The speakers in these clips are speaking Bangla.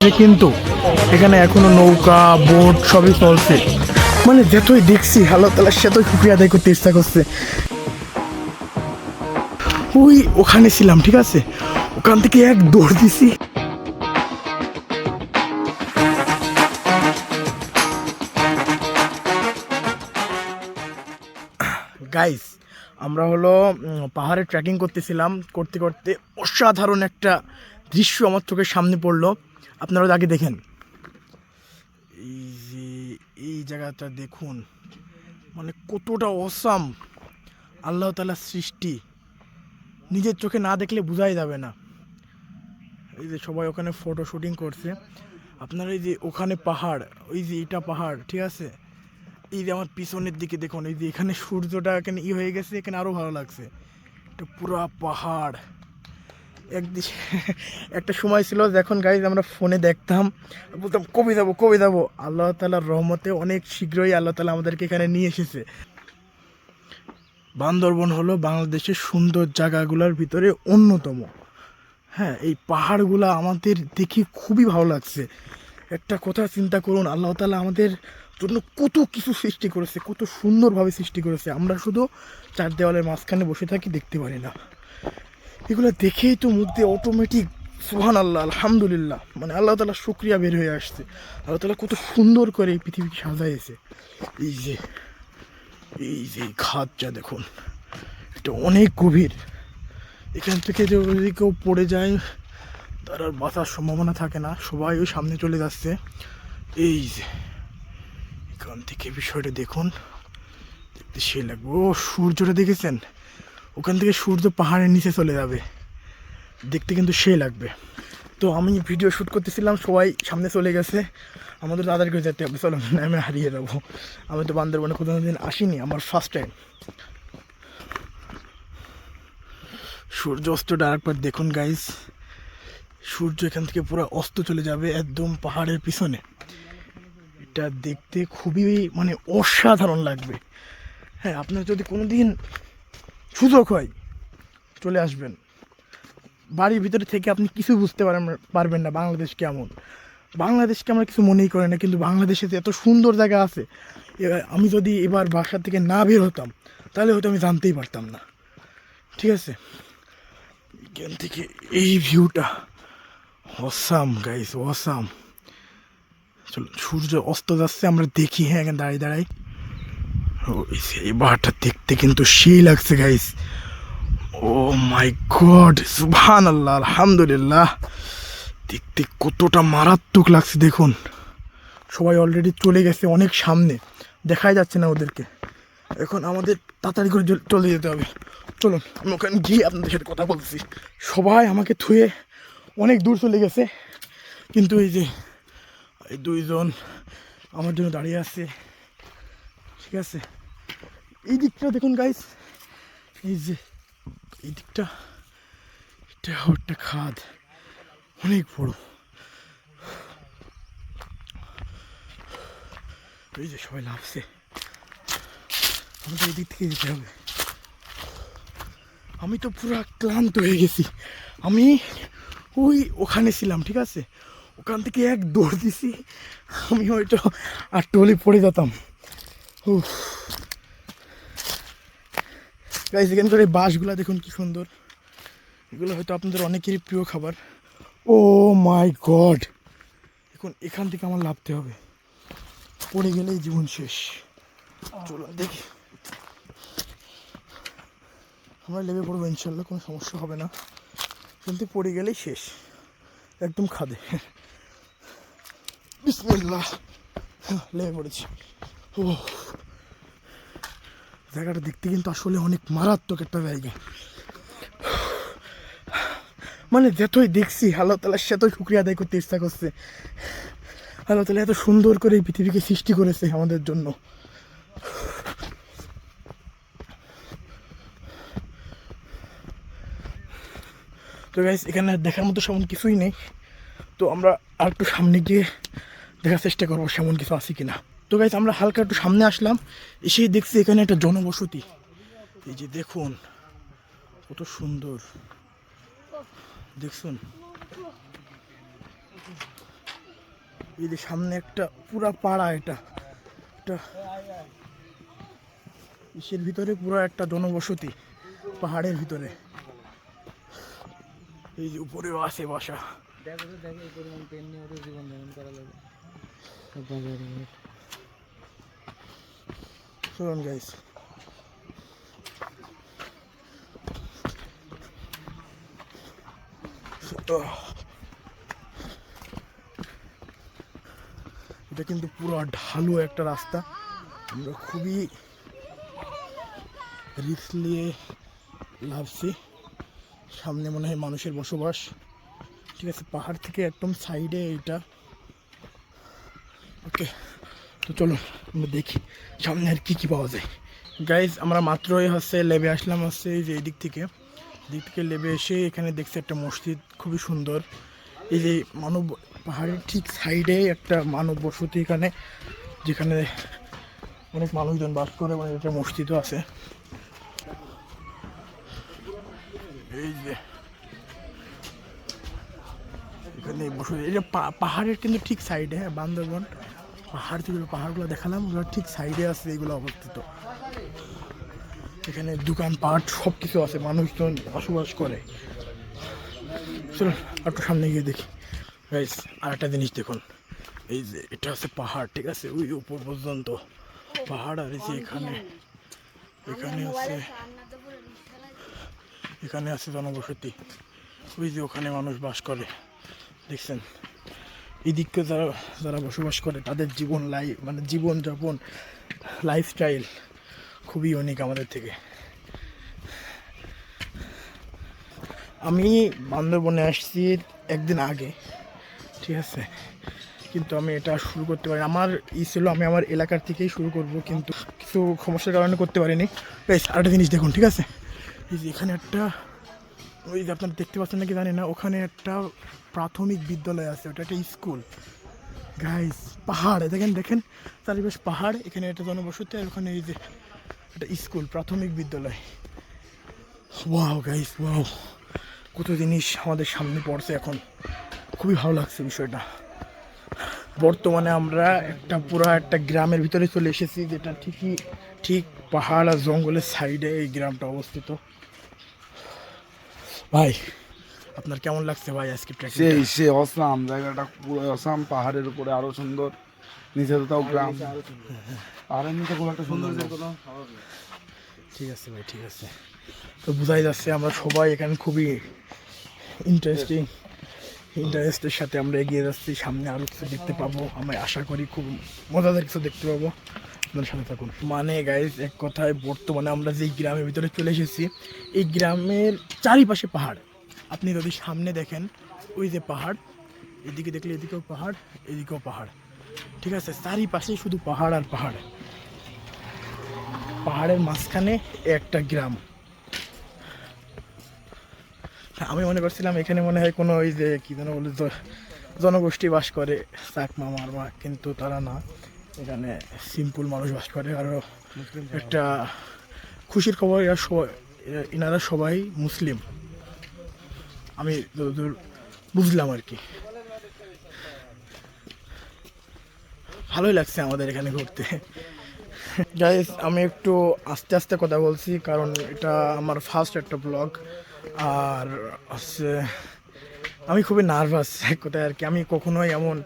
কিন্তু এখানে এখনো নৌকা বোট সবই চলছে। মানে যতই দেখছি আল্লাহ তাআলা সেতই শুকরিয়া আদায় করতে ইচ্ছা করছে। ওই ওখানে ছিলাম, ঠিক আছে, ওখান থেকে এক দৌড় দিছি। গাইস, আমরা হলো পাহাড়ে ট্রেকিং করতেছিলাম, করতে করতে অসাধারণ একটা দৃশ্য আমার চোখের সামনে পড়লো। আপনারা আগে দেখেন, এই যে এই জায়গাটা দেখুন, মানে কতটা অসাম আল্লাহ তাআলার সৃষ্টি, নিজের চোখে না দেখলে বোঝাই যাবে না। এই যে সবাই ওখানে ফটো শুটিং করছে। আপনারা এই যে ওখানে পাহাড়, ওই যে এটা পাহাড়, ঠিক আছে, এই যে আমার পিছনের দিকে দেখুন, এই যে এখানে সূর্যটা এখানে হয়ে গেছে, এখানে আরও ভালো লাগছে। এটা পুরা পাহাড় একদিকে। একটা সময় ছিল যখন গাইজ আমরা ফোনে দেখতাম, বলতাম কবে যাবো কবে যাবো। আল্লাহ তাআলার রহমতে অনেক শীঘ্রই আল্লাহ তাআলা আমাদেরকে এখানে নিয়ে এসেছে। বান্দরবন হলো বাংলাদেশের সুন্দর জায়গাগুলোর ভিতরে অন্যতম। হ্যাঁ, এই পাহাড়গুলো আমাদের দেখে খুবই ভালো লাগছে। একটা কথা চিন্তা করুন, আল্লাহ তাআলা আমাদের জন্য কত কিছু সৃষ্টি করেছে, কত সুন্দরভাবে সৃষ্টি করেছে। আমরা শুধু চার দেওয়ালের মাঝখানে বসে থাকি, দেখতে পারি না। এগুলো দেখেই তো মুখ দিয়ে অটোমেটিক সুবহানাল্লাহ, আলহামদুলিল্লাহ, মানে আল্লাহ তাআলার শুকরিয়া বের হয়ে আসছে। আল্লাহ তাআলা কত সুন্দর করে এই পৃথিবীকে সাজাইছে। এই যে এই যে ঘাটটা দেখুন, এটা অনেক গভীর। এখান থেকে যদি কেউ পড়ে যায় তার আর বাঁচার সম্ভাবনা থাকে না, সবাই ওই সামনে চলে যাচ্ছে। এই যে এখান থেকে বিষয়টা দেখুন, দেখতে সে লাগবে। ও সূর্যটা দেখেছেন, ওখান থেকে সূর্য পাহাড়ের নিচে চলে যাবে, দেখতে কিন্তু সে লাগবে। তো আমি ভিডিও শ্যুট করতেছিলাম, সবাই সামনে চলে গেছে, আমাদের তাদেরকে যেতে হবে, চলো আমি হারিয়ে যাবো। আমি তো বান্দরবনে কোনো দিন আসিনি, আমার ফার্স্ট টাইম। সূর্য অস্তটা আরেকবার দেখুন গাইস, সূর্য এখান থেকে পুরো অস্ত চলে যাবে একদম পাহাড়ের পিছনে। এটা দেখতে খুবই মানে অসাধারণ লাগবে। হ্যাঁ, আপনার যদি কোনো দিন সুযোগ হয় চলে আসবেন। বাড়ির ভিতরে থেকে আপনি কিছু বুঝতে পারবেন না বাংলাদেশ কেমন। বাংলাদেশকে আমরা কিছু মনেই করি না, কিন্তু বাংলাদেশে যে এত সুন্দর জায়গা আছে, আমি যদি এবার বাসা থেকে না বের হতাম তাহলে হয়তো আমি জানতেই পারতাম না। ঠিক আছে, এখান থেকে এই ভিউটা অসাম গাইস, অসাম। চলো, সূর্য অস্ত যাচ্ছে, আমরা দেখি। হ্যাঁ, এখানে দাঁড়িয়ে দাঁড়াই। এই পাহাড়টা দেখতে কিন্তু সেই লাগছে গাইস। ও মাই গড, সুবহানাল্লাহ, আলহামদুলিল্লাহ, দেখতে কতটা মারাত্মক লাগছে দেখুন। সবাই অলরেডি চলে গেছে অনেক সামনে, দেখাই যাচ্ছে না ওদেরকে। এখন আমাদের তাড়াতাড়ি করে চলে যেতে হবে। চলুন, আমি ওখানে গিয়ে আপনাদের সাথে কথা বলছি। সবাই আমাকে থুয়ে অনেক দূর চলে গেছে, কিন্তু এই যে এই দুইজন আমার জন্য দাঁড়িয়ে আছে। ঠিক আছে, এই দিকটা দেখুন গাইস, এই যে এই দিকটা, এটা একটা খাদ, অনেক বড়। এই যে সবাই লাফছে, আমাদের এই দিক থেকে যেতে হবে। আমি তো পুরো ক্লান্ত হয়ে গেছি। আমি ওই ওখানে ছিলাম, ঠিক আছে, ওখান থেকে এক দৌড় দিছি, আমি হয়তো আর টলি পড়ে যেতাম। গাইস, এখানকার এই বাঁশগুলা দেখুন কি সুন্দর। এগুলো হয়তো আপনাদের অনেকেরই প্রিয় খাবার। ও মাই গড, এখন এখান থেকে আমার লাভতে হবে, পড়ে গেলেই জীবন শেষ। চলুন দেখি, আমরা লেবে পড়বো ইনশাল্লাহ, কোনো সমস্যা হবে না, কিন্তু পড়ে গেলেই শেষ, একদম খাদে। বিসমিল্লাহ, লেবে পড়েছি। ও, জায়গাটা দেখতে কিন্তু আসলে অনেক মারাত্মক একটা জায়গা। মানে যতই দেখছি আল্লাহ তাআলা সেতই শুকরিয়া আদায় করতে ইচ্ছা করছে। আল্লাহ তাআলা এত সুন্দর করে এই পৃথিবীকে সৃষ্টি করেছে আমাদের জন্য। তো গাইস, এখানে দেখার মতো সেমন কিছুই নেই, তো আমরা আর একটু সামনে গিয়ে দেখার চেষ্টা করবো সেমন কিছু আছে কিনা। তো গাইস, আমরা হালকা একটু সামনে আসলাম, এসেই দেখছি এখানে একটা জনবসতি। এই যে দেখুন কত সুন্দর, দেখুন এই যে সামনে একটা পুরা পাড়া, এটা ইসের ভিতরে পুরো একটা জনবসতি পাহাড়ের ভিতরে। এই যে উপরেও আছে বাসা। শুনুন গাইস, এটা কিন্তু পুরো ঢালু একটা রাস্তা। আমরা খুবই রিস্ক নিয়ে লাভছি। সামনে মনে হয় মানুষের বসবাস। ঠিক আছে, পাহাড় থেকে একদম সাইডে এইটা। ওকে, তো চলো আমরা দেখি সামনে আর কি পাওয়া যায়। গাইজ আমরা মাত্রই লেবে আসলাম এই যে এই দিক থেকে লেবে এসে এখানে দেখছি একটা মসজিদ খুবই সুন্দর। এই যে মানব পাহাড়ের ঠিক সাইডে একটা মানব বসতি এখানে, যেখানে অনেক মানুষজন বাস করে, মানে একটা মসজিদও আছে। এই যে এখানে বসতি, এই যে পাহাড়ের কিন্তু ঠিক সাইডে, হ্যাঁ বান্দরবন পাহাড় থেকে পাহাড়গুলো দেখালাম, ওগুলো ঠিক সাইডে আছে এগুলো অবস্থিত। এখানে দোকানপাট সব কিছু আছে, মানুষজন বসবাস করে। চলুন একটু সামনে গিয়ে দেখি। গাইস আর একটা জিনিস দেখুন, এই যে এটা আছে পাহাড়, ঠিক আছে, ওই উপর পর্যন্ত পাহাড়। আর এই যে এখানে আছে জনবসতি। ওই যে ওখানে মানুষ বাস করে, দেখছেন। এই দিককে যারা বসবাস করে তাদের জীবনযাপন লাইফস্টাইল খুবই ইউনিক আমাদের থেকে। আমি বান্দরবনে আসছি একদিন আগে, ঠিক আছে, কিন্তু আমি এটা শুরু করতে পারি, আমার ছিল আমি আমার এলাকার থেকেই শুরু করব, কিন্তু কিছু সমস্যার কারণে করতে পারিনি। আরেকটা জিনিস দেখুন, ঠিক আছে, এই যে এখানে একটা, ওই যে আপনারা দেখতে পাচ্ছেন নাকি জানি না, ওখানে একটা প্রাথমিক বিদ্যালয় আছে, ওটা একটা স্কুল। গাইস পাহাড় দেখেন চারিপাশ পাহাড়, এখানে একটা জনবসতি, আর ওখানে এই যে একটা স্কুল, প্রাথমিক বিদ্যালয়। ওয়াও গাইস ওয়াও, কত জিনিস আমাদের সামনে পড়ছে এখন, খুবই ভালো লাগছে বিষয়টা। বর্তমানে আমরা পুরো একটা গ্রামের ভিতরে চলে এসেছি, যেটা ঠিক পাহাড় আর জঙ্গলের সাইডে এই গ্রামটা অবস্থিত। ভাই আপনার কেমন লাগছে ভাই আজকে ট্রেকিং? সে অসাম, জায়গাটা পুরো অসাম, পাহাড়ের উপরে আরো সুন্দর, নিচে তাও গ্রাম, পাহাড়ের নিচে খুব একটা সুন্দর। ঠিক আছে ভাই, ঠিক আছে, তো বোঝাই যাচ্ছে আমরা সবাই এখানে খুবই ইন্টারেস্টের সাথে আমরা এগিয়ে যাচ্ছি। সামনে আরও কিছু দেখতে পাবো, আমি আশা করি খুব মজাদার কিছু দেখতে পাবো, আপনার সাথে থাকুন। মানে গাইজ এক কথায় বর্তমানে আমরা যেই গ্রামের ভিতরে চলে এসেছি, এই গ্রামের চারিপাশে পাহাড়। আপনি যদি সামনে দেখেন, ওই যে পাহাড়, এদিকে দেখলে এদিকেও পাহাড়, এদিকেও পাহাড়, ঠিক আছে, চারিপাশে শুধু পাহাড় আর পাহাড়। পাহাড়ের মাঝখানে একটা গ্রাম। আমি মনে করছিলাম এখানে মনে হয় কোনো ওই যে কি যেন বলে জনগোষ্ঠী বাস করে, চাকমা মারমা, কিন্তু তারা না, এখানে সিম্পল মানুষ বাস করে। আরও একটা খুশির খবর, এনারা সবাই মুসলিম, আমি যতদূর বুঝলাম আর কি। ভালোই লাগছে আমাদের এখানে ঘুরতে। গাইস আমি একটু আস্তে আস্তে কথা বলছি, কারণ এটা আমার ফার্স্ট একটা ব্লগ, আর আমি খুবই নার্ভাস এক কথায় আর কি। আমি কখনোই এমন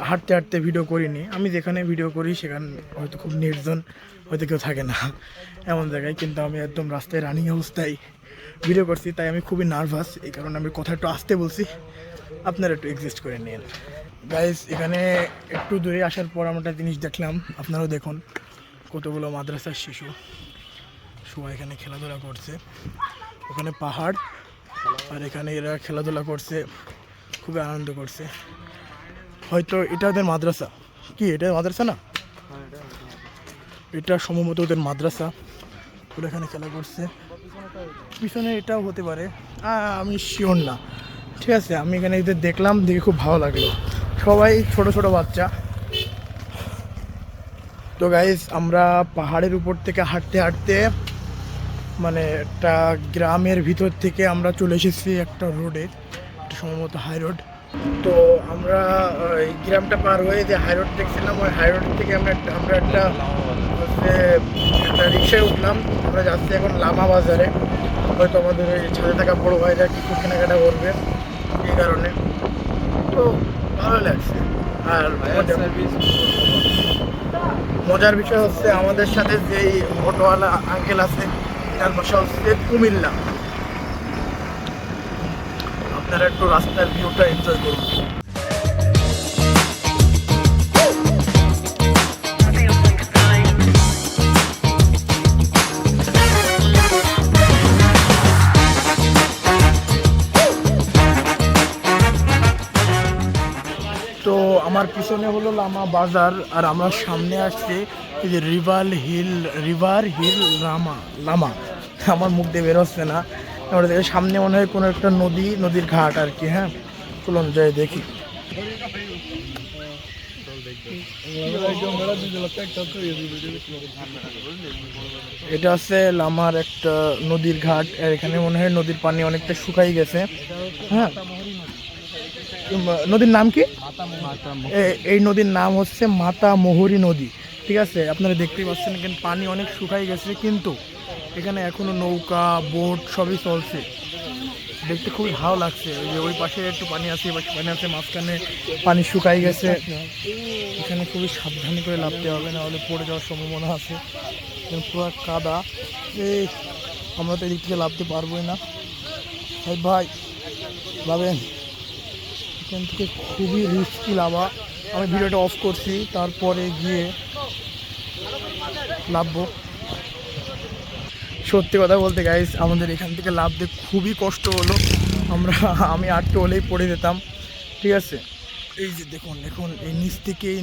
হাঁটতে হাঁটতে ভিডিও করিনি। আমি যেখানে ভিডিও করি সেখানে হয়তো খুব নির্জন, হয়তো কেউ থাকে না এমন জায়গায়, কিন্তু আমি একদম রাস্তায় রানিং অবস্থায় ভিডিও করছি, তাই আমি খুবই নার্ভাস। এই কারণে আমি কথা একটু আসতে বলছি, আপনারা একটু এক্সিস্ট করে নিন। গাইস এখানে একটু দূরে আসার পর আমরা একটা জিনিস দেখলাম, আপনারাও দেখুন, কতগুলো মাদ্রাসার শিশু সবাই এখানে খেলাধুলা করছে। ওখানে পাহাড়, আর এখানে এরা খেলাধুলা করছে, খুবই আনন্দ করছে। হয়তো এটা ওদের মাদ্রাসা, কি এটা মাদ্রাসা না, এটা সম্ভবত ওদের মাদ্রাসা, ওরা এখানে খেলা করছে। পিছনে এটাও হতে পারে, আমি শিওর না, ঠিক আছে। আমি এখানে এদের দেখলাম, দেখে খুব ভালো লাগলো, সবাই ছোট ছোট বাচ্চা। তো গাইস আমরা পাহাড়ের উপর থেকে হাঁটতে হাঁটতে, মানে একটা গ্রামের ভিতর থেকে আমরা চলে এসেছি একটা রোডে, এটা সম্ভবত হাই রোড। তো আমরা এই গ্রামটা পার হয়ে যে হাই রোড দেখছিলাম, ওই হাই রোড থেকে আমরা একটা রিক্সায় উঠলাম। আমরা যাচ্ছি এখন লামা বাজারে। হয়তো আমাদের ওই ছাদে থাকা বড়ো ভাইরা কিছু কেনাকাটা করবে, এই কারণে তো ভালো লাগছে। আর মজার বিষয় হচ্ছে আমাদের সাথে যেই অটোওয়ালা আঙ্কেল আছে, তার বাসা হচ্ছে কুমিল্লা। আপনারা একটু রাস্তার ভিউটা এনজয় করুন। তো আমার পিছনে হলো লামা বাজার, আর আমার সামনে আসছে এই যে রিভার হিল লামা। আমার মুখ দিয়ে বেরোচ্ছে না। আমরা দেখি সামনে মনে হয় কোনো একটা নদীর ঘাট আর কি। হ্যাঁ, চলুন যাই দেখি। এটা হচ্ছে লামার একটা নদীর ঘাট, আর এখানে মনে হয় নদীর পানি অনেকটা শুকাই গেছে। হ্যাঁ, নদীর নাম কি? এই নদীর নাম হচ্ছে মাতামুহুরী নদী। ঠিক আছে, আপনারা দেখতেই পাচ্ছেন এখানে পানি অনেক শুকাই গেছে, কিন্তু এখানে এখনো নৌকা বোট সবই চলছে। দেখতে খুবই ভালো লাগছে। ওই যে ওই পাশে একটু পানি আছে, এই পাশে পানি আছে, মাঝখানে পানি শুকাই গেছে। এখানে খুবই সাবধানে করে নামতে হবে, নাহলে পড়ে যাওয়ার সম্ভাবনা আছে। পুরো কাদা, এই আমরা তো এদিক থেকে নামতে পারবোই না। ভাই ভাবেন, এখান থেকে খুবই রিস্কি লাভা। আমি ভিডিওটা অফ করছি, তারপরে গিয়ে লাভবো। সত্যি কথা বলতে গাইস, আমাদের এখান থেকে লাভতে খুবই কষ্ট হলো। আমি আটটু হলেই পড়ে যেতাম। ঠিক আছে, এই যে দেখুন, এখন এই নিচ থেকে এই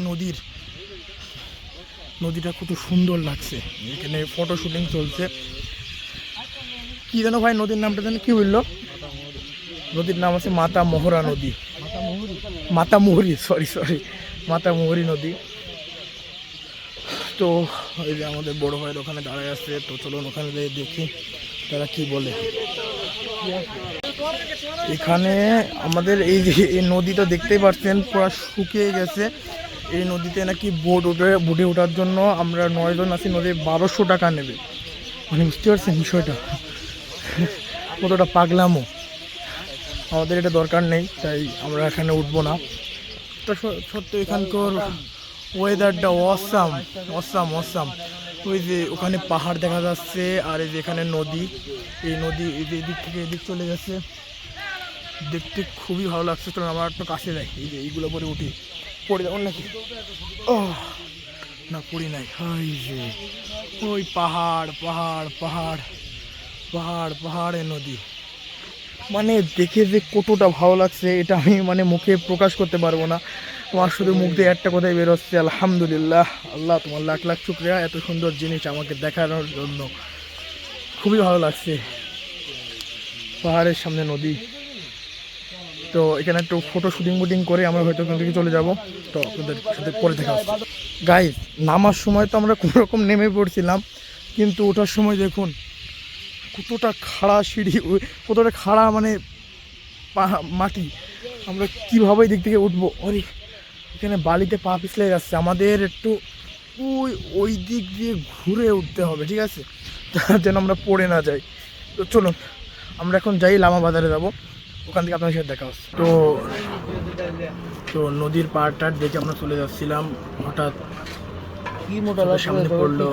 নদীটা কত সুন্দর লাগছে। এখানে ফটো শুটিং চলছে। কি যেন ভাই নদীর নামটা যেন কি বললো? নদীর নাম আছে মাতামুহুরী নদী। মাতামুহুরী নদী। তো এই যে আমাদের বড় ভাইয়ের ওখানে দাঁড়ায় আছে, তো চলুন ওখানে দেখি তারা কি বলে। এখানে আমাদের এই যে এই নদীটা দেখতেই পাচ্ছেন পুরো শুকিয়ে গেছে। এই নদীতে নাকি বোটে ওঠার জন্য আমরা 9 জন আছি, নদী 1200 টাকা নেবে। মানে বুঝতে পারছেন বিষয়টা কতটা পাগলামো। আমাদের এটা দরকার নেই, তাই আমরা এখানে উঠবো না। তো সত্যি এখানকার ওয়েদারটা অসাম। ওই যে ওখানে পাহাড় দেখা যাচ্ছে, আর এই যে এখানে নদী, এই নদী এই যে এদিক থেকে এদিক চলে গেছে। দেখতে খুবই ভালো লাগছে। চলুন আমার একটু কাছে যাই, এই যে এইগুলো পরে উঠি। পড়ে যাবো নাকি? ও না, পড়ি নাই। ওই যে ওই পাহাড়ে নদী, মানে দেখে যে কতটা ভালো লাগছে এটা আমি মানে মুখে প্রকাশ করতে পারবো না। আমার শুধু মুখ দিয়ে একটা কথাই বেরোচ্ছে, আলহামদুলিল্লাহ। আল্লাহ তোমার লাখ লাখ শুকরিয়া এত সুন্দর জিনিস আমাকে দেখানোর জন্য। খুবই ভালো লাগছে, পাহাড়ের সামনে নদী। তো এখানে একটু ফটো শুটিং করে আমরা হয়তো এখান থেকে চলে যাব। তো আপনাদের সাথে পরে দেখা হচ্ছে। গাইস, নামার সময় তো আমরা কোনো রকম নেমে পড়ছিলাম, কিন্তু ওঠার সময় দেখুন কতটা খাড়া সিঁড়ি, কতটা খাড়া মানে মাটি। আমরা কীভাবে দিক থেকে উঠবো? আরে এখানে বালিতে পা পিছলে যাচ্ছে, আমাদের একটু ওই দিক দিয়ে ঘুরে উঠতে হবে। ঠিক আছে, যেন আমরা পড়ে না যাই। তো চলুন আমরা এখন যাই লামা বাজারে যাব, ওখান থেকে আপনার সাথে দেখা হচ্ছে। তো নদীর পাড়টার দেখে আমরা চলে যাচ্ছিলাম, হঠাৎ কি মোটা সামনে পড়লো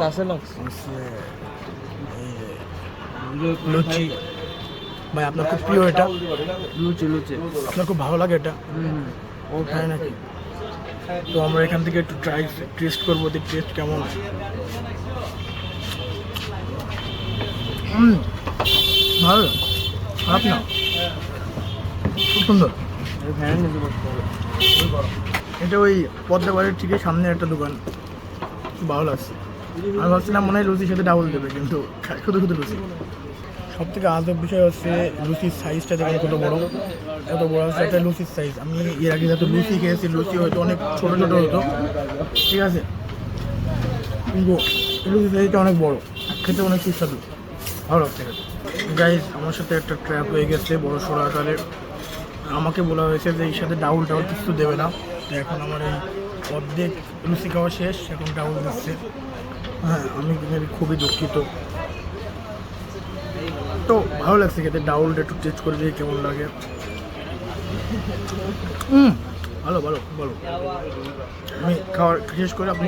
লুচি। ভাই আপনার খুব প্রিয় এটা? লুচি আপনার খুব ভালো লাগে এটা? ও খায় নাকি? তো আমরা এখান থেকে একটু টেস্ট করবো, টেস্ট কেমন। ভালো, খারাপ না, খুব সুন্দর। এটা ওই পদ্মা বাড়ির ঠিক সামনে একটা দোকান, ভালো লাগছে। আমি ভাবছিলাম মনে হয় লুচির সাথে ডাবল দেবে, কিন্তু শুধু লুচি। সব থেকে আজব বিষয় হচ্ছে লুচির সাইজটা দেখুন কত বড়, এত বড় হচ্ছে একটা লুচির সাইজ। আমি এর আগে যত লুচি খেয়েছি, লুচি হয়তো অনেক ছোটো ছোটো হতো, ঠিক আছে, কিন্তু লুচির সাইজটা অনেক বড়, খেতে অনেক সুস্বাদু, ভালো লাগছে। গাইজ, আমার সাথে একটা ট্র্যাপ হয়ে গেছে বড় সড়ো আকারে। আমাকে বলা হয়েছে যে এর সাথে ডাউল টাউল কিছু দেবে না। তো এখন আমার এই অর্ধেক লুচি খাওয়া শেষ, এখন ডাউল দিচ্ছে। হ্যাঁ, আমি খুবই দুঃখিত। তো ভালো লাগছে খেতে, ডাউলটা একটু টেস্ট করে দিয়ে কেমন লাগে। ভালো ভালো ভালো। আমি খাওয়া শেষ করে আপনি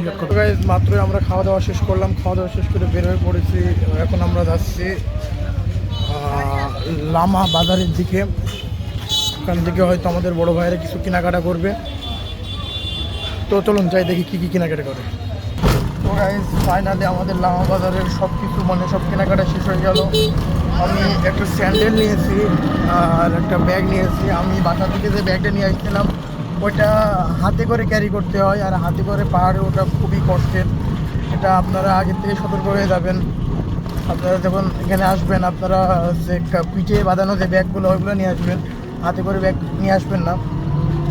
মাত্রই আমরা খাওয়া দাওয়া শেষ করলাম, খাওয়া দাওয়া শেষ করে বের হয়ে পড়েছি। এখন আমরা যাচ্ছি লামা বাজারের দিকে। ওখান থেকে হয়তো আমাদের বড় ভাইয়েরা কিছু কেনাকাটা করবে। তো চলুন যাই দেখি কী কী কেনাকাটা করে। তো গাইজ ফাইনালি আমাদের লামা বাজারের সব কিছু মানে সব কেনাকাটা শেষ হয়ে গেল। আমি একটা স্যান্ডেল নিয়েছি আর একটা ব্যাগ নিয়েছি। আমি বাসা থেকে যে ব্যাগটা নিয়ে আসছিলাম ওইটা হাতে করে ক্যারি করতে হয়, আর হাতে করে পাহাড়ে ওটা খুবই কষ্টের। এটা আপনারা আগের থেকে সতর্ক হয়ে যাবেন। আপনারা যখন এখানে আসবেন আপনারা যে পিঠে বাঁধানো যে ব্যাগগুলো ওইগুলো নিয়ে আসবেন, হাতে করে ব্যাগ নিয়ে আসবেন না।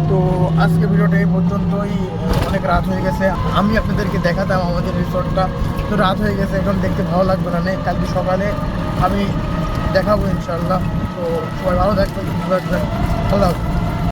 তো আজকে ভিডিওটা এই পর্যন্তই। অনেক রাত হয়ে গেছে, আমি আপনাদেরকে দেখাতাম আমাদের রিসোর্টটা, তো রাত হয়ে গেছে, এখন দেখতে ভালো লাগবে না। কালকে সকালে আমি দেখাবো ইনশাল্লাহ। তো সবাই ভালো থাকবেন, সুস্থ থাকবেন। আল্লাহ হাফেজ।